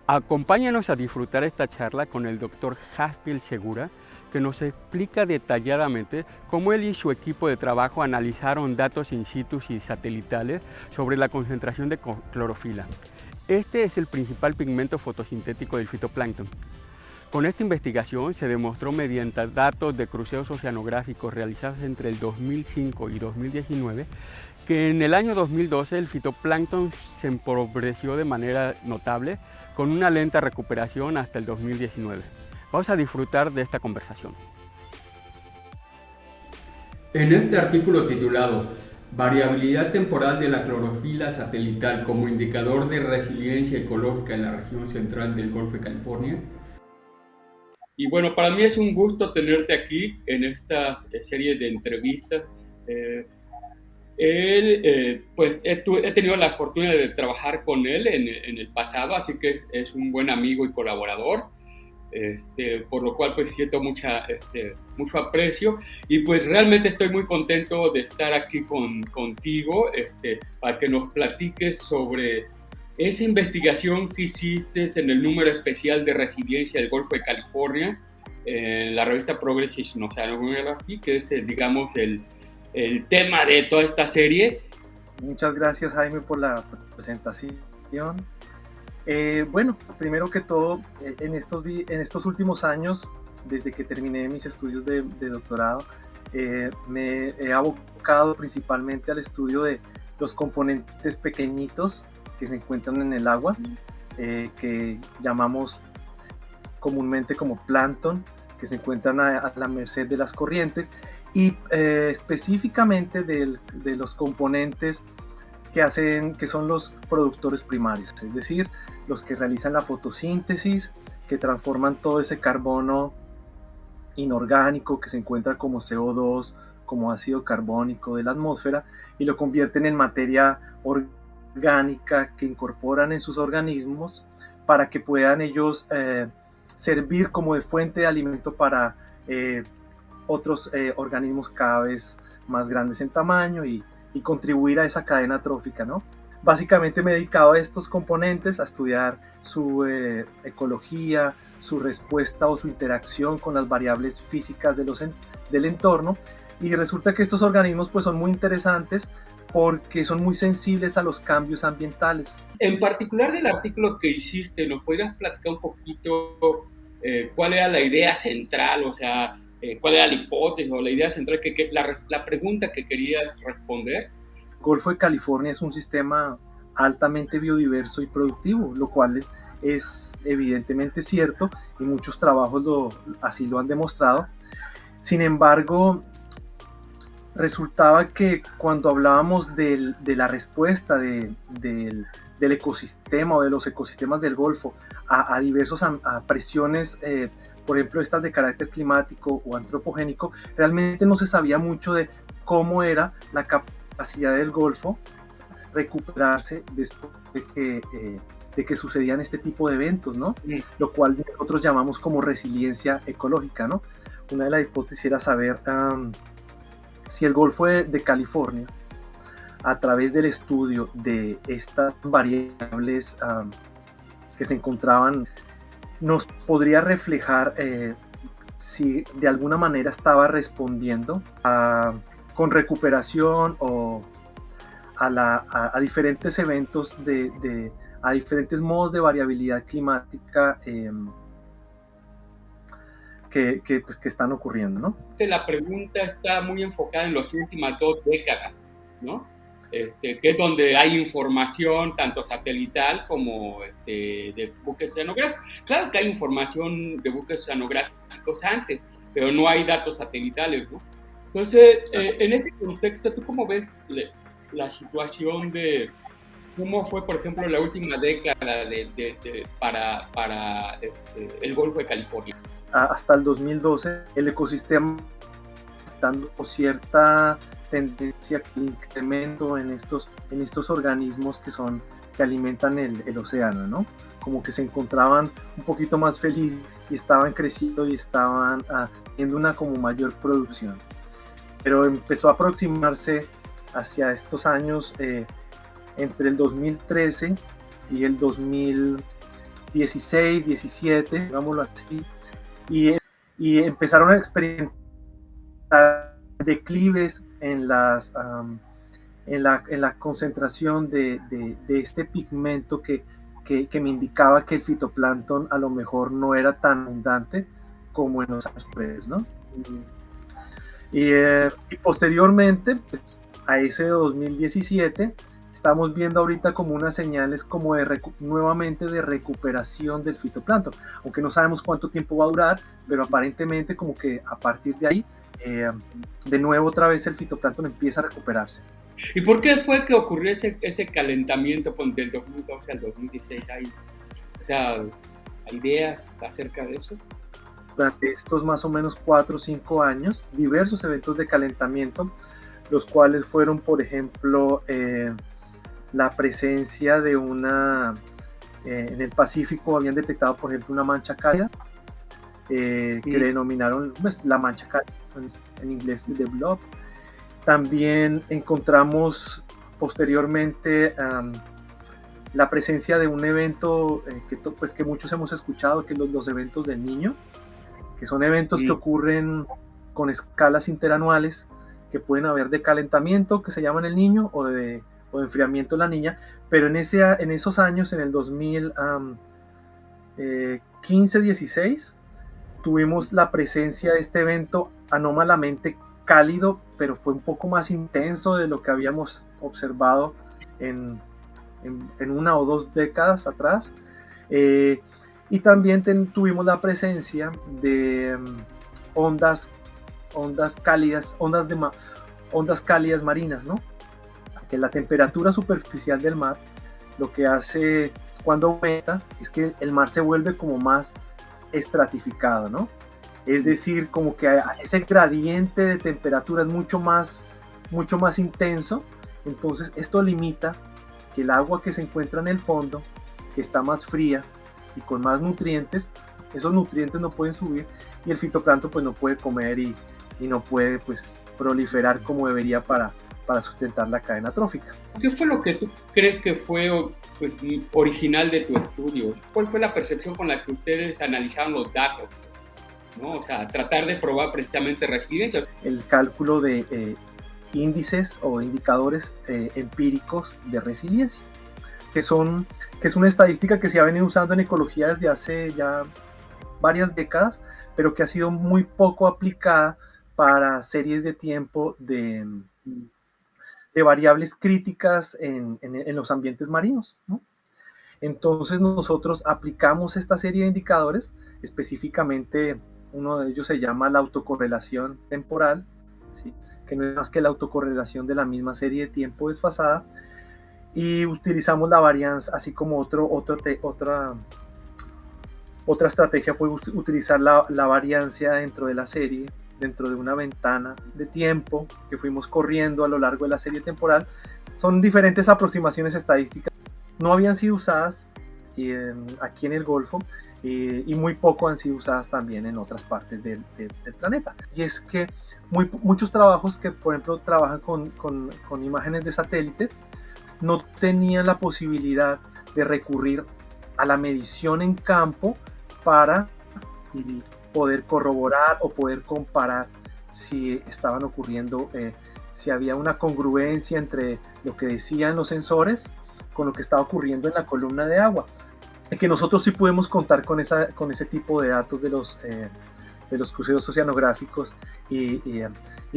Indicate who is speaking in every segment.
Speaker 1: Acompáñanos a disfrutar esta charla con el Dr. Jaspiel Segura, que nos explica detalladamente cómo él y su equipo de trabajo analizaron datos in situ y satelitales sobre la concentración de clorofila. Este es el principal pigmento fotosintético del fitoplancton. Con esta investigación se demostró mediante datos de cruceos oceanográficos realizados entre el 2005 y 2019 que en el año 2012 el fitoplancton se empobreció de manera notable con una lenta recuperación hasta el 2019. Vamos a disfrutar de esta conversación. En este artículo titulado Variabilidad temporal de la clorofila satelital como indicador de resiliencia ecológica en la región central del Golfo de California. Y bueno, para mí es un gusto tenerte aquí en esta serie de entrevistas. Pues he tenido la fortuna de trabajar con él en el pasado, así que es un buen amigo y colaborador, por lo cual pues siento mucho aprecio y pues realmente estoy muy contento de estar aquí contigo para que nos platiques sobre esa investigación que hiciste en el número especial de resiliencia del Golfo de California, en la revista Progress in Oceanography, que es, digamos, el tema de toda esta serie.
Speaker 2: Muchas gracias, Jaime, por la presentación. Bueno, primero que todo, en estos últimos años, desde que terminé mis estudios de doctorado, me he abocado principalmente al estudio de los componentes pequeñitos que se encuentran en el agua, que llamamos comúnmente como plancton, que se encuentran a la merced de las corrientes, y específicamente de los componentes que son los productores primarios, es decir, los que realizan la fotosíntesis, que transforman todo ese carbono inorgánico que se encuentra como CO2, como ácido carbónico de la atmósfera, y lo convierten en materia orgánica que incorporan en sus organismos para que puedan ellos servir como de fuente de alimento para otros organismos cada vez más grandes en tamaño y contribuir a esa cadena trófica, ¿no? Básicamente me he dedicado a estos componentes, a estudiar su ecología, su respuesta o su interacción con las variables físicas del entorno, y resulta que estos organismos pues son muy interesantes porque son muy sensibles a los cambios ambientales.
Speaker 1: En particular del artículo que hiciste, ¿nos podrías platicar un poquito cuál era la idea central, o sea, cuál era la hipótesis o la idea central, la pregunta que quería responder?
Speaker 2: El Golfo de California es un sistema altamente biodiverso y productivo, lo cual es evidentemente cierto y muchos trabajos así lo han demostrado. Sin embargo, resultaba que cuando hablábamos de la respuesta del ecosistema o de los ecosistemas del Golfo a diversas presiones, por ejemplo estas de carácter climático o antropogénico, realmente no se sabía mucho de cómo era la capacidad del Golfo recuperarse después de que sucedían este tipo de eventos, ¿no? Lo cual nosotros llamamos como resiliencia ecológica, ¿no? Una de las hipótesis era saber si el Golfo de California, a través del estudio de estas variables que se encontraban, nos podría reflejar si de alguna manera estaba respondiendo con recuperación o a diferentes eventos, a diferentes modos de variabilidad climática que están ocurriendo, ¿no?
Speaker 1: La pregunta está muy enfocada en las últimas 2 décadas, ¿no? Que es donde hay información tanto satelital como de buques oceanográficos. Claro que hay información de buques oceanográficos antes, pero no hay datos satelitales, ¿no? Entonces, en ese contexto, ¿tú cómo ves la situación de cómo fue, por ejemplo, la última década para el Golfo de California?
Speaker 2: Hasta el 2012, el ecosistema dando cierta tendencia de incremento en estos organismos que alimentan el océano, ¿no? Como que se encontraban un poquito más felices y estaban creciendo y estaban teniendo una como mayor producción. Pero empezó a aproximarse hacia estos años entre el 2013 y el 2000 16, 17, digámoslo así, y empezaron a experimentar declives en la concentración de este pigmento que me indicaba que el fitoplancton a lo mejor no era tan abundante como en los años previos, ¿no? Y posteriormente, pues, a ese 2017, estamos viendo ahorita como unas señales como nuevamente de recuperación del fitoplancton, aunque no sabemos cuánto tiempo va a durar, pero aparentemente como que a partir de ahí, de nuevo otra vez el fitoplancton empieza a recuperarse.
Speaker 1: ¿Y por qué fue que ocurrió ese calentamiento del 2012 al 2016? O sea, ¿hay ideas acerca de eso?
Speaker 2: Durante estos más o menos 4 o 5 años, diversos eventos de calentamiento, los cuales fueron, por ejemplo, la presencia de en el Pacífico habían detectado, por ejemplo, una mancha cálida, que le denominaron pues, la mancha cálida, en inglés The Blob. También encontramos posteriormente la presencia de un evento que muchos hemos escuchado, que los eventos del Niño, que son eventos que ocurren con escalas interanuales, que pueden haber de calentamiento, que se llaman el Niño, o de enfriamiento de la Niña, pero en esos años, en el 2015-16, tuvimos la presencia de este evento anómalamente cálido, pero fue un poco más intenso de lo que habíamos observado en 1 o 2 décadas atrás. Y también tuvimos la presencia de ondas cálidas marinas, ¿no? Que la temperatura superficial del mar lo que hace cuando aumenta es que el mar se vuelve como más estratificado, ¿no? Es decir, como que ese gradiente de temperatura es mucho más intenso. Entonces esto limita que el agua que se encuentra en el fondo, que está más fría y con más nutrientes, esos nutrientes no pueden subir y el fitoplancton pues no puede comer y no puede pues proliferar como debería para sustentar la cadena trófica.
Speaker 1: ¿Qué fue lo que tú crees que fue pues, original de tu estudio? ¿Cuál fue la percepción con la que ustedes analizaron los datos? ¿No? O sea, tratar de probar precisamente resiliencia.
Speaker 2: El cálculo de índices o indicadores empíricos de resiliencia, que es una estadística que se ha venido usando en ecología desde hace ya varias décadas, pero que ha sido muy poco aplicada para series de tiempo de variables críticas en los ambientes marinos, ¿no? Entonces nosotros aplicamos esta serie de indicadores, específicamente uno de ellos se llama la autocorrelación temporal, ¿sí? Que no es más que la autocorrelación de la misma serie de tiempo desfasada, y utilizamos la varianza, así como otra estrategia puede utilizar la variancia dentro de la serie, dentro de una ventana de tiempo que fuimos corriendo a lo largo de la serie temporal. Son diferentes aproximaciones estadísticas, no habían sido usadas aquí en el Golfo, y muy poco han sido usadas también en otras partes del planeta. Y es que muchos trabajos que, por ejemplo, trabajan con imágenes de satélite, no tenían la posibilidad de recurrir a la medición en campo para poder corroborar o poder comparar si estaban ocurriendo, si había una congruencia entre lo que decían los sensores con lo que estaba ocurriendo en la columna de agua. Que nosotros sí podemos contar con ese tipo de datos de los cruceros oceanográficos y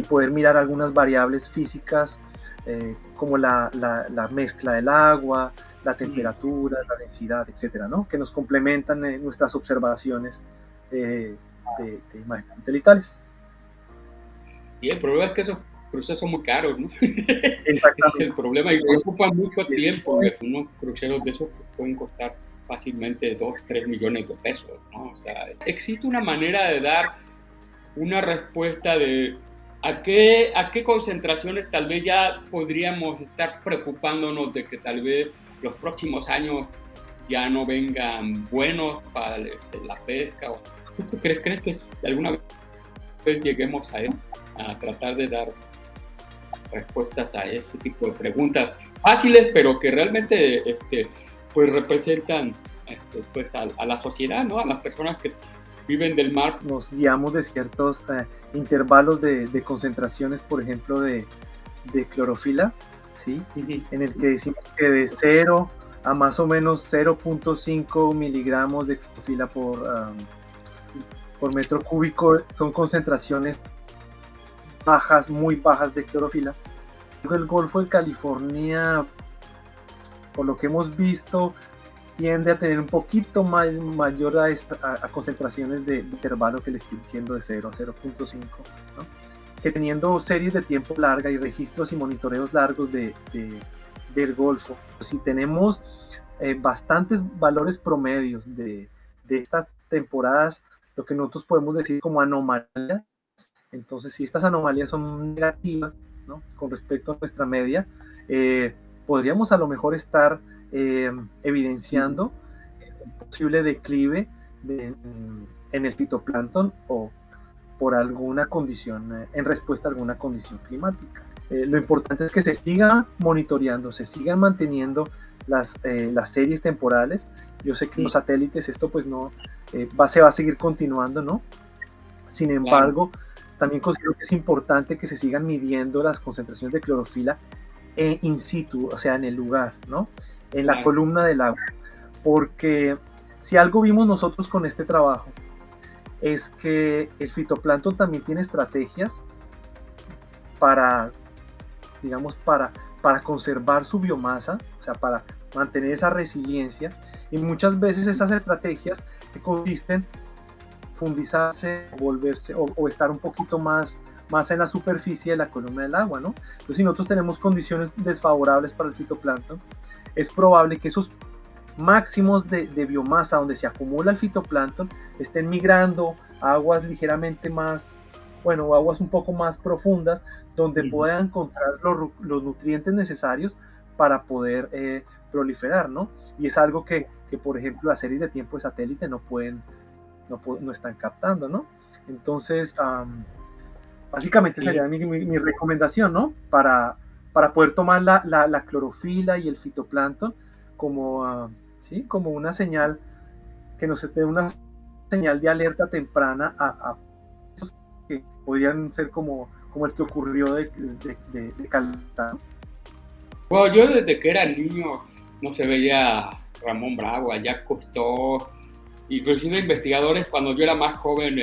Speaker 2: poder mirar algunas variables físicas, como la mezcla del agua, la temperatura, la densidad, etcétera, ¿no? Que nos complementan nuestras observaciones de imágenes satelitales.
Speaker 1: Y el problema es que esos cruceros son muy caros, ¿no?
Speaker 2: Exactamente.
Speaker 1: Es el problema, y ocupan mucho tiempo. Unos cruceros de esos pueden costar fácilmente 2-3 millones de pesos, ¿no? O sea, existe una manera de dar una respuesta de a qué concentraciones tal vez ya podríamos estar preocupándonos de que tal vez los próximos años ya no vengan buenos para la pesca. ¿Tú crees que alguna vez lleguemos a tratar de dar respuestas a ese tipo de preguntas fáciles, pero que realmente pues representan
Speaker 3: pues a la sociedad, ¿no? A las personas que viven del mar.
Speaker 2: Nos guiamos de ciertos intervalos de concentraciones, por ejemplo, de clorofila, ¿sí? En el que decimos que de 0 a más o menos 0.5 miligramos de clorofila por metro cúbico son concentraciones bajas, muy bajas de clorofila. El Golfo de California, por lo que hemos visto, tiende a tener un poquito mayor a concentraciones de intervalo que le estoy diciendo de 0 a 0.5, ¿no? Que teniendo series de tiempo larga y registros y monitoreos largos del Golfo, si tenemos bastantes valores promedios de estas temporadas, lo que nosotros podemos decir como anomalías. Entonces, si estas anomalías son negativas, ¿no?, con respecto a nuestra media, podríamos a lo mejor estar evidenciando un posible declive en el fitoplancton o por alguna condición, en respuesta a alguna condición climática. Lo importante es que se siga monitoreando, se sigan manteniendo las series temporales. Yo sé que en los satélites esto pues no se va a seguir continuando, ¿no? Sin embargo, también considero que es importante que se sigan midiendo las concentraciones de clorofila in situ, o sea, en el lugar, ¿no? En la columna del agua. Porque si algo vimos nosotros con este trabajo es que el fitoplancton también tiene estrategias para, digamos, para conservar su biomasa, o sea, para mantener esa resiliencia, y muchas veces esas estrategias consisten fundizarse, volverse o estar un poquito más en la superficie de la columna del agua, ¿no? Entonces, si nosotros tenemos condiciones desfavorables para el fitoplancton, es probable que esos máximos de biomasa donde se acumula el fitoplancton estén migrando a aguas ligeramente más, bueno, aguas un poco más profundas, donde puedan encontrar los nutrientes necesarios para poder proliferar, ¿no? Y es algo que, por ejemplo, las series de tiempo de satélite no están captando, ¿no? Entonces, básicamente sería mi recomendación, ¿no? Para poder tomar la clorofila y el fitoplancton como, ¿sí?, como una señal, que nos dé una señal de alerta temprana a esos que podrían ser como el que ocurrió de Caleta.
Speaker 3: Bueno, yo desde que era niño no se veía Ramón Bravo, allá costó, inclusive investigadores cuando yo era más joven,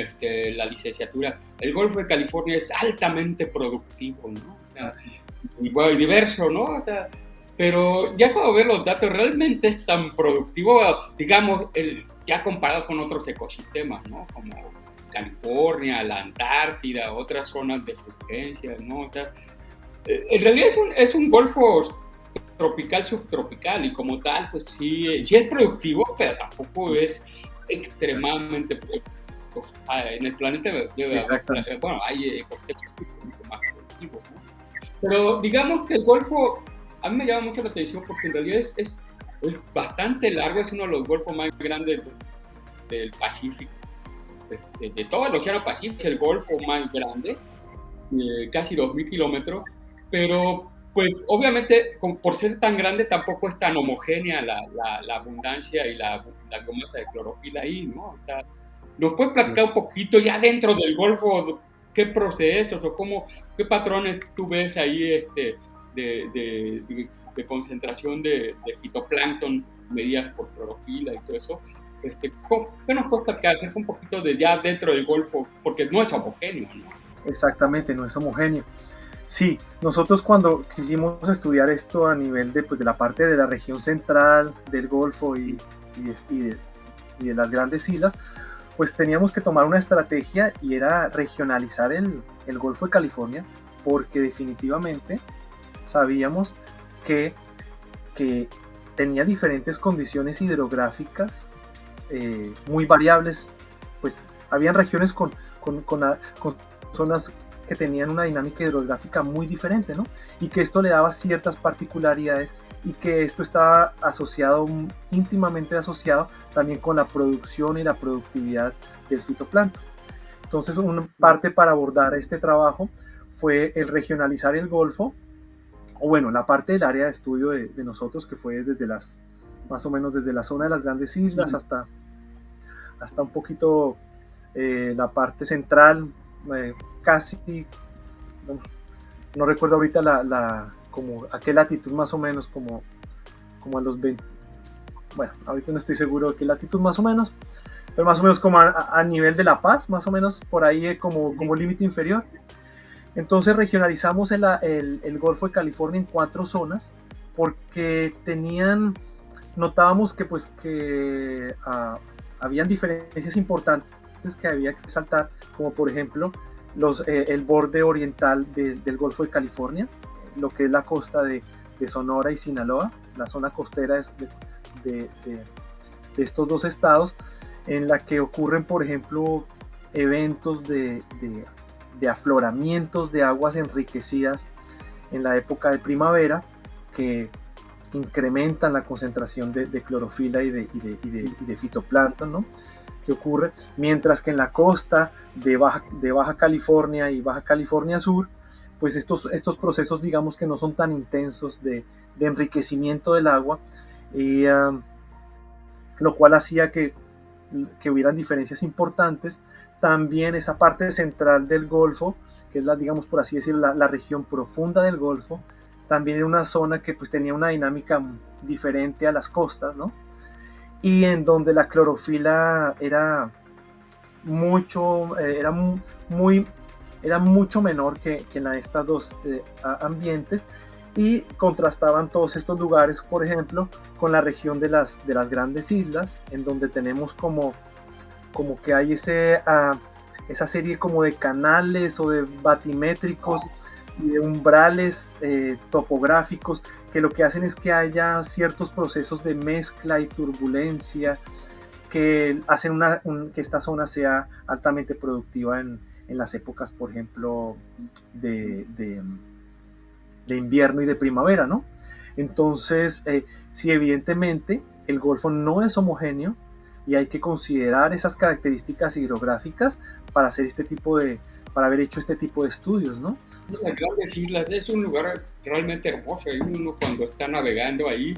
Speaker 3: la licenciatura, el Golfo de California es altamente productivo, ¿no? O sea, y bueno, y diverso, ¿no? O sea, pero ya cuando veo los datos, realmente es tan productivo, digamos, ya comparado con otros ecosistemas, ¿no? Como California, la Antártida, otras zonas de surgencia, ¿no? O sea, en realidad es un golfo tropical, subtropical, y como tal, pues sí es productivo, pero tampoco es extremadamente productivo. En el planeta debe haber, bueno, hay ecosistemas mucho más productivos, ¿no? Pero digamos que el golfo a mí me llama mucho la atención porque en realidad es bastante largo, es uno de los golfos más grandes del Pacífico, de todo el Océano Pacífico, es el golfo más grande, casi 2.000 kilómetros, pero pues obviamente por ser tan grande tampoco es tan homogénea la abundancia y la biomasa de clorofila ahí, ¿no? O sea, ¿nos puedes platicar un poquito ya dentro del golfo qué procesos o qué patrones tú ves ahí de concentración de fitoplancton medidas por clorofila y todo eso? ¿Qué nos puedes platicar acerca un poquito de ya dentro del golfo? Porque no es homogéneo, ¿no?
Speaker 2: Exactamente, no es homogéneo. Sí, nosotros cuando quisimos estudiar esto a nivel de la parte de la región central del Golfo y de las grandes islas, pues teníamos que tomar una estrategia y era regionalizar el Golfo de California, porque definitivamente sabíamos que tenía diferentes condiciones hidrográficas muy variables. Pues habían regiones con zonas que tenían una dinámica hidrográfica muy diferente, ¿no? Y que esto le daba ciertas particularidades y que esto estaba íntimamente asociado también con la producción y la productividad del fitoplancton. Entonces, una parte para abordar este trabajo fue el regionalizar el Golfo, o bueno, la parte del área de estudio de nosotros, que fue desde más o menos desde la zona de las Grandes Islas hasta un poquito la parte central, casi, no recuerdo ahorita como a qué latitud más o menos, como a los 20, bueno, ahorita no estoy seguro de qué latitud más o menos, pero más o menos como a nivel de La Paz, más o menos por ahí como límite inferior. Entonces regionalizamos el Golfo de California en 4 zonas porque notábamos que pues que habían diferencias importantes que había que saltar, como por ejemplo el borde oriental del Golfo de California, lo que es la costa de Sonora y Sinaloa, la zona costera de estos 2 estados, en la que ocurren, por ejemplo, eventos de afloramientos de aguas enriquecidas en la época de primavera, que incrementan la concentración de clorofila y de fitoplancton, ¿no? Que ocurre, mientras que en la costa de Baja California y Baja California Sur, pues estos procesos, digamos que no son tan intensos de enriquecimiento del agua, y lo cual hacía que hubieran diferencias importantes. También esa parte central del Golfo, que es digamos por así decirlo, la región profunda del Golfo, también era una zona que pues tenía una dinámica diferente a las costas, ¿no? Y en donde la clorofila era mucho menor que en estas 2 ambientes, y contrastaban todos estos lugares, por ejemplo, con la región de las Grandes Islas, en donde tenemos como que hay esa serie como de canales o de batimétricos y de umbrales topográficos, que lo que hacen es que haya ciertos procesos de mezcla y turbulencia que hacen que esta zona sea altamente productiva en las épocas, por ejemplo, de invierno y de primavera, ¿no? Entonces, sí, evidentemente el Golfo no es homogéneo y hay que considerar esas características hidrográficas para haber hecho este tipo de estudios, ¿no?
Speaker 3: Las Grandes Islas es un lugar realmente hermoso. Y uno cuando está navegando ahí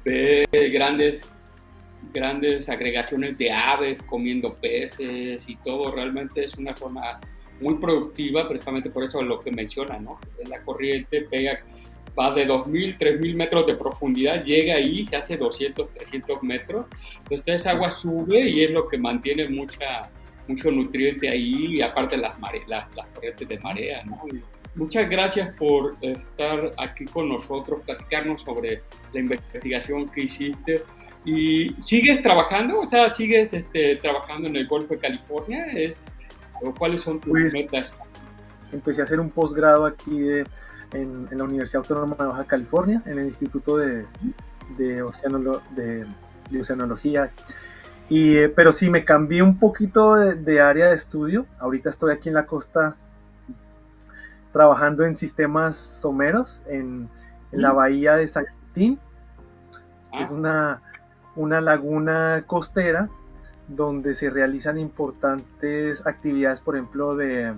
Speaker 3: ve grandes agregaciones de aves comiendo peces y todo. Realmente es una zona muy productiva, precisamente por eso lo que menciona, ¿no? La corriente va de 2.000, 3.000 metros de profundidad, llega ahí, se hace 200, 300 metros. Entonces esa agua sube y es lo que mantiene mucho nutriente ahí, y aparte las corrientes de marea, ¿no? Muchas gracias por estar aquí con nosotros, platicarnos sobre la investigación que hiciste. ¿Y sigues trabajando? O sea, ¿sigues trabajando en el Golfo de California? ¿Cuáles son tus metas?
Speaker 2: Empecé a hacer un posgrado aquí en la Universidad Autónoma de Baja California, en el Instituto de Oceanología. Pero sí, me cambié un poquito de área de estudio. Ahorita estoy aquí en la costa trabajando en sistemas someros en la bahía de San Quintín, que es una laguna costera donde se realizan importantes actividades, por ejemplo, de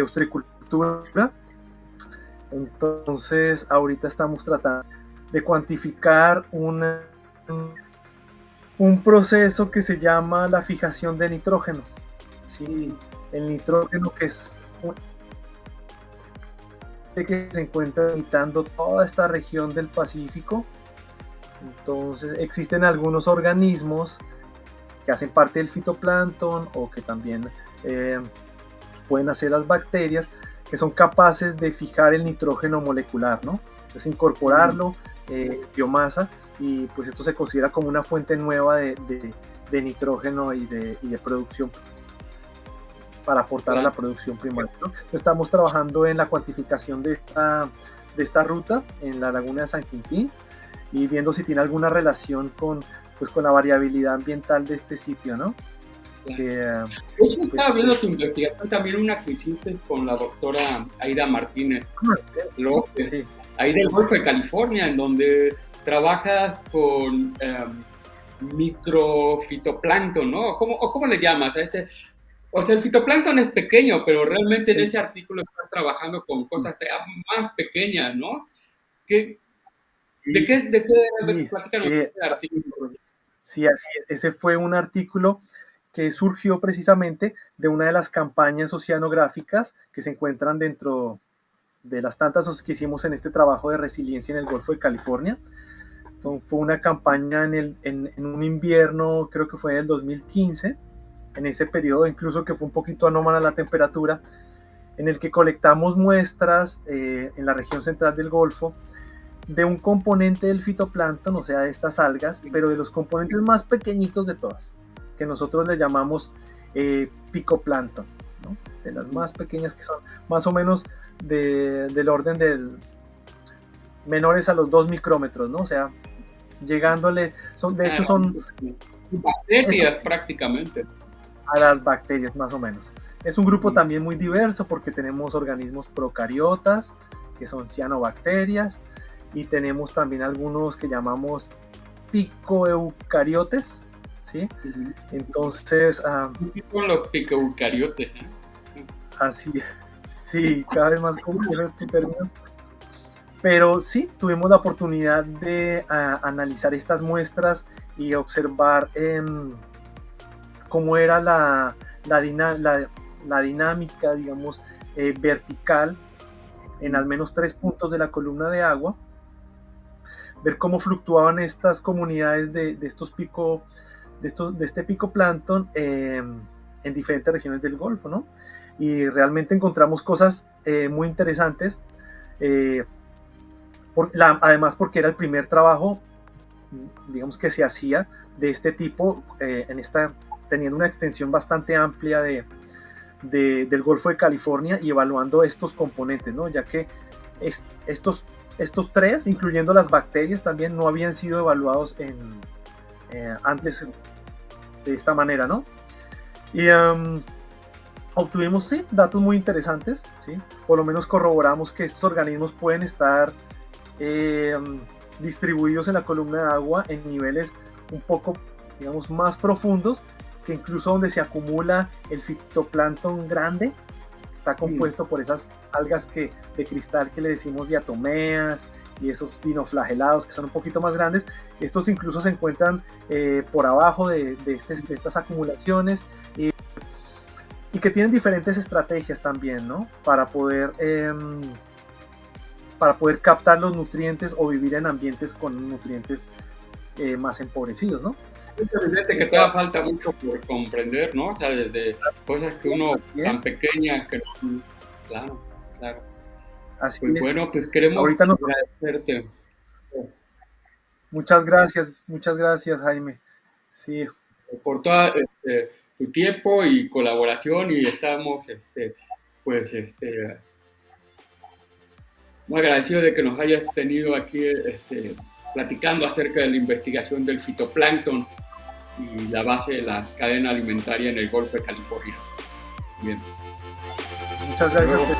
Speaker 2: ostreicultura. Entonces, ahorita estamos tratando de cuantificar un proceso que se llama la fijación de nitrógeno. Sí, el nitrógeno que se encuentra habitando toda esta región del Pacífico. Entonces existen algunos organismos que hacen parte del fitoplancton o que también pueden hacer las bacterias, que son capaces de fijar el nitrógeno molecular, ¿no? Entonces incorporarlo biomasa, y pues esto se considera como una fuente nueva de nitrógeno y de producción para aportar a la producción primaria, ¿no? Estamos trabajando en la cuantificación de esta ruta en la laguna de San Quintín y viendo si tiene alguna relación con la variabilidad ambiental de este sitio, ¿no?
Speaker 3: De hecho, estaba viendo tu investigación también, una que hiciste con la doctora Aida Martínez López, sí, ahí del Golfo de California, en donde trabajas con microfitoplancton, ¿no? ¿Cómo le llamas a ese? O sea, el fitoplancton es pequeño, pero realmente sí, en ese artículo estás trabajando con cosas más pequeñas, ¿no? ¿De qué era?
Speaker 2: Y,
Speaker 3: Platícanos
Speaker 2: eh,
Speaker 3: este artículo.
Speaker 2: sí, así es. Ese fue un artículo que surgió precisamente de una de las campañas oceanográficas que se encuentran dentro de las tantas que hicimos en este trabajo de resiliencia en el Golfo de California. Entonces, fue una campaña en un invierno, creo que fue en el 2015, en ese periodo incluso que fue un poquito anómala la temperatura, en el que colectamos muestras en la región central del Golfo de un componente del fitoplancton, o sea, de estas algas, pero de los componentes más pequeñitos de todas, que nosotros le llamamos picoplancton, ¿no? De las más pequeñas, que son más o menos del orden del menores a los 2 micrómetros, ¿no? O sea, llegándole, de hecho son
Speaker 3: bacterias
Speaker 2: eso,
Speaker 3: prácticamente.
Speaker 2: A las bacterias más o menos. Es un grupo también muy diverso porque tenemos organismos procariotas, que son cianobacterias, y tenemos también algunos que llamamos picoeucariotes, ¿sí? Entonces...
Speaker 3: ¿Qué son los picoeucariotes?
Speaker 2: Así, sí, cada vez más complejo este término. Pero sí, tuvimos la oportunidad de analizar estas muestras y observar cómo era la dinámica, digamos, vertical en al menos 3 puntos de la columna de agua, ver cómo fluctuaban estas comunidades de este picoplancton en diferentes regiones del Golfo, ¿no? Y realmente encontramos cosas muy interesantes, además porque era el primer trabajo, digamos, que se hacía de este tipo, teniendo una extensión bastante amplia del Golfo de California y evaluando estos componentes, ¿no? Ya que estos 3, incluyendo las bacterias, también no habían sido evaluados antes de esta manera, ¿no? Y obtuvimos, sí, datos muy interesantes, ¿sí? Por lo menos corroboramos que estos organismos pueden estar distribuidos en la columna de agua en niveles un poco, digamos, más profundos, que incluso donde se acumula el fitoplancton grande, está compuesto por esas algas de cristal que le decimos diatomeas, y esos dinoflagelados que son un poquito más grandes. Estos incluso se encuentran por abajo de estas acumulaciones, y que tienen diferentes estrategias también, ¿no? Para poder captar los nutrientes o vivir en ambientes con nutrientes más empobrecidos, ¿no?
Speaker 3: Es evidente que todavía falta mucho por comprender, ¿no? O sea, desde cosas que uno tan pequeñas que no... Claro.
Speaker 2: Así
Speaker 3: pues
Speaker 2: es.
Speaker 3: Bueno, pues queremos agradecerte.
Speaker 2: Muchas gracias, Jaime. Sí.
Speaker 3: Por todo tu tiempo y colaboración, y estamos, muy agradecidos de que nos hayas tenido aquí, platicando acerca de la investigación del fitoplancton y la base de la cadena alimentaria en el Golfo de California. Bien.
Speaker 2: Muchas gracias.